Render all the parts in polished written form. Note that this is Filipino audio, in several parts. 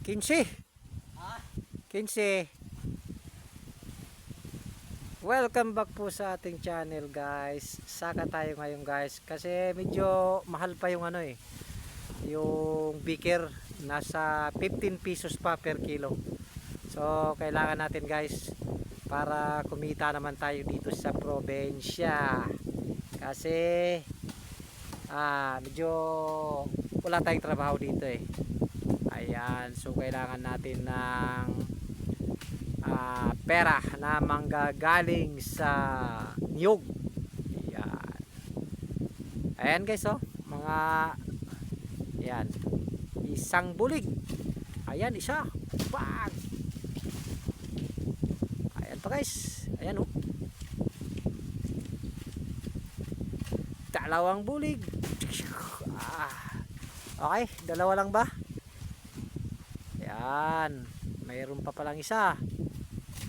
15. 15. Welcome back po sa ating channel, guys. Saka tayo ngayon, guys, kasi medyo mahal pa yung yung beaker, nasa 15 pesos pa per kilo. So kailangan natin, guys, para kumita naman tayo dito sa probinsya, kasi medyo wala tayong trabaho dito ayan, so kailangan natin ng pera na manggagaling sa niyog. Ayan. Ayan, guys, mga ayan, isang bulig. Ayan, isa. Bang! Ayan pa, guys. Ayan, dalawang bulig. Okay, dalawa lang ba? Ayan, mayroon pa palang isa.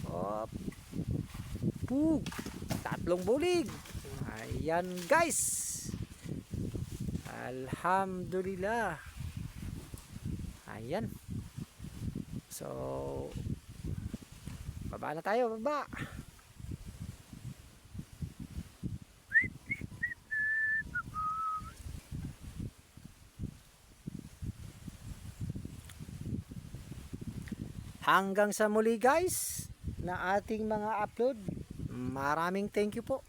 Op. Pug. Tatlong bulig. Ayan, guys. Alhamdulillah. Ayan. So, baba na tayo, baba. Hanggang sa muli, guys, na ating mga upload. Maraming thank you po.